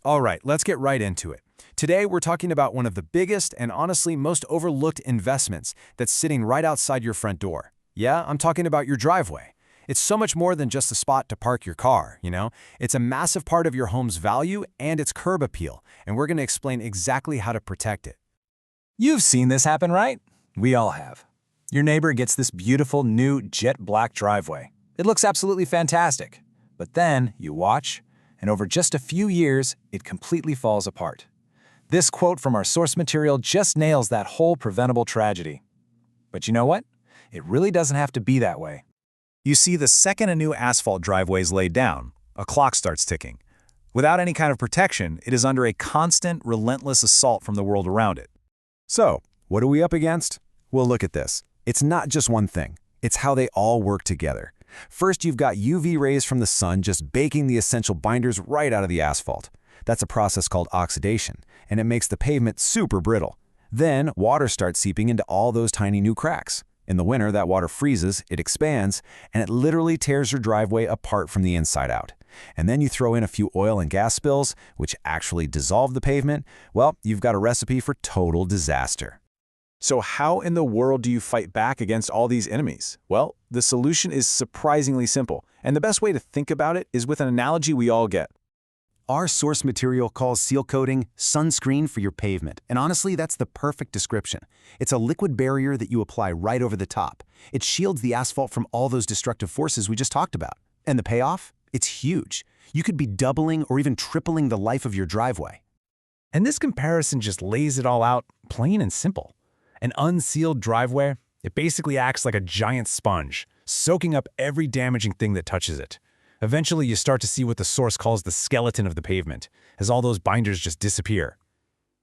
All right, let's get right into it. Today, we're talking about one of the biggest and honestly most overlooked investments that's sitting right outside your front door. Yeah, I'm talking about your driveway. It's so much more than just a spot to park your car, you know? It's a massive part of your home's value and its curb appeal, and we're going to explain exactly how to protect it. You've seen this happen, right? We all have. Your neighbor gets this beautiful new jet black driveway. It looks absolutely fantastic. But then you watch, and over just a few years, it completely falls apart. This quote from our source material just nails that whole preventable tragedy. But you know what? It really doesn't have to be that way. You see, the second a new asphalt driveway is laid down, a clock starts ticking. Without any kind of protection, it is under a constant, relentless assault from the world around it. So, what are we up against? Well, look at this. It's not just one thing. It's how they all work together. First, you've got UV rays from the sun just baking the essential binders right out of the asphalt. That's a process called oxidation, and it makes the pavement super brittle. Then, water starts seeping into all those tiny new cracks. In the winter, that water freezes, it expands, and it literally tears your driveway apart from the inside out. And then you throw in a few oil and gas spills, which actually dissolve the pavement. Well, you've got a recipe for total disaster. So how in the world do you fight back against all these enemies? Well, the solution is surprisingly simple, and the best way to think about it is with an analogy we all get. Our source material calls seal coating sunscreen for your pavement, and honestly, that's the perfect description. It's a liquid barrier that you apply right over the top. It shields the asphalt from all those destructive forces we just talked about. And the payoff? It's huge. You could be doubling or even tripling the life of your driveway. And this comparison just lays it all out plain and simple. An unsealed driveway, it basically acts like a giant sponge, soaking up every damaging thing that touches it. Eventually, you start to see what the source calls the skeleton of the pavement, as all those binders just disappear.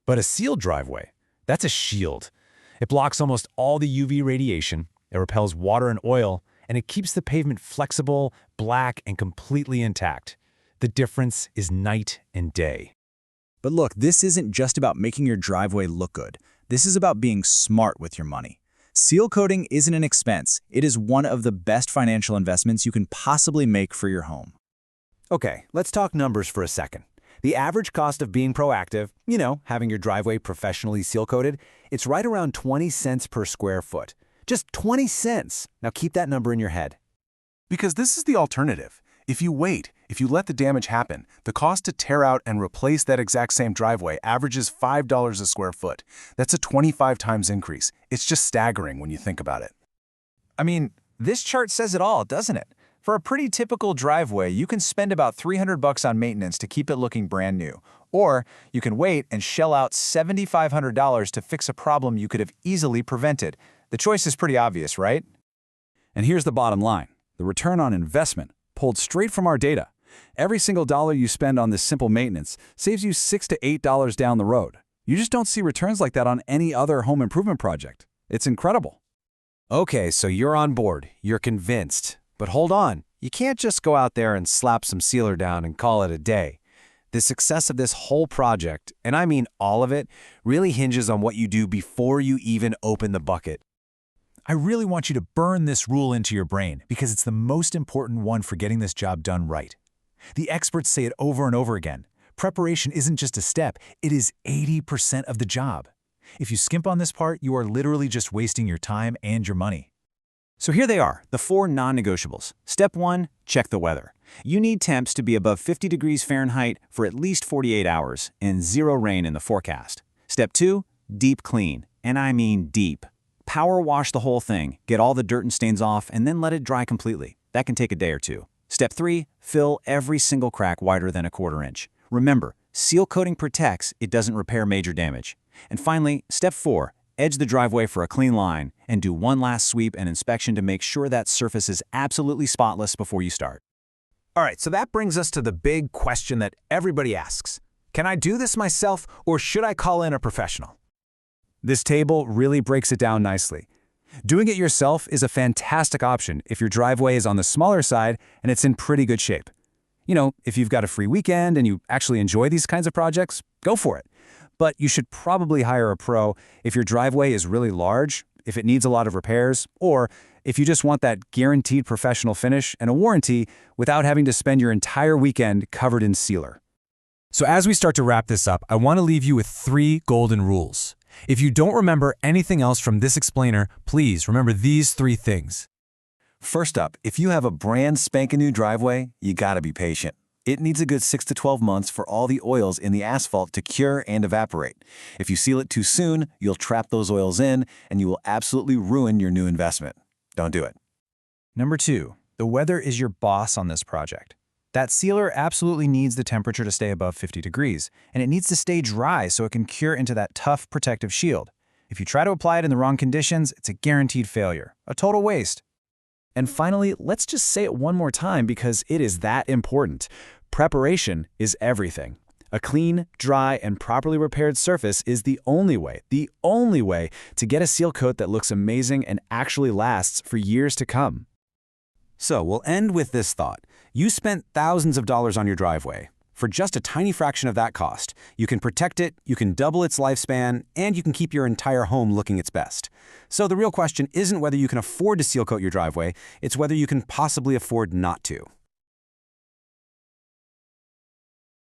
But a sealed driveway, that's a shield. It blocks almost all the UV radiation, it repels water and oil, and it keeps the pavement flexible, black, and completely intact. The difference is night and day. But look, this isn't just about making your driveway look good. This is about being smart with your money. Seal coating isn't an expense. It is one of the best financial investments you can possibly make for your home. Okay, let's talk numbers for a second. The average cost of being proactive, you know, having your driveway professionally seal coated, it's right around 20 cents per square foot. Just 20 cents. Now keep that number in your head. Because this is the alternative. If you wait, if you let the damage happen, the cost to tear out and replace that exact same driveway averages $5 a square foot. That's a 25 times increase. It's just staggering when you think about it. I mean, this chart says it all, doesn't it? For a pretty typical driveway, you can spend about $300 on maintenance to keep it looking brand new. Or you can wait and shell out $7,500 to fix a problem you could have easily prevented. The choice is pretty obvious, right? And here's the bottom line. The return on investment, pulled straight from our data. Every single dollar you spend on this simple maintenance saves you $6 to $8 down the road. You just don't see returns like that on any other home improvement project. It's incredible. Okay, so you're on board. You're convinced. But hold on. You can't just go out there and slap some sealer down and call it a day. The success of this whole project, and I mean all of it, really hinges on what you do before you even open the bucket. I really want you to burn this rule into your brain because it's the most important one for getting this job done right. The experts say it over and over again. Preparation isn't just a step, it is 80% of the job. If you skimp on this part, you are literally just wasting your time and your money. So here they are, the 4 non-negotiables. Step 1, check the weather. You need temps to be above 50 degrees Fahrenheit for at least 48 hours and 0 rain in the forecast. Step 2, deep clean, and I mean deep. Power wash the whole thing, get all the dirt and stains off, and then let it dry completely. That can take a day or 2. Step 3, fill every single crack wider than a 1/4 inch. Remember, seal coating protects, it doesn't repair major damage. And finally, step 4, edge the driveway for a clean line and do one last sweep and inspection to make sure that surface is absolutely spotless before you start. All right, so that brings us to the big question that everybody asks. Can I do this myself, or should I call in a professional? This table really breaks it down nicely. Doing it yourself is a fantastic option if your driveway is on the smaller side and it's in pretty good shape. You know, if you've got a free weekend and you actually enjoy these kinds of projects, go for it. But you should probably hire a pro if your driveway is really large, if it needs a lot of repairs, or if you just want that guaranteed professional finish and a warranty without having to spend your entire weekend covered in sealer. So as we start to wrap this up, I want to leave you with 3 golden rules. If you don't remember anything else from this explainer, please remember these 3 things. First up, if you have a brand spanking new driveway, you gotta be patient. It needs a good 6 to 12 months for all the oils in the asphalt to cure and evaporate. If you seal it too soon, you'll trap those oils in and you will absolutely ruin your new investment. Don't do it. Number 2, the weather is your boss on this project. That sealer absolutely needs the temperature to stay above 50 degrees, and it needs to stay dry so it can cure into that tough protective shield. If you try to apply it in the wrong conditions, it's a guaranteed failure, a total waste. And finally, let's just say it one more time because it is that important. Preparation is everything. A clean, dry, and properly repaired surface is the only way to get a seal coat that looks amazing and actually lasts for years to come. So we'll end with this thought. You spent thousands of dollars on your driveway. For just a tiny fraction of that cost, you can protect it, you can double its lifespan, and you can keep your entire home looking its best. So the real question isn't whether you can afford to seal coat your driveway, it's whether you can possibly afford not to.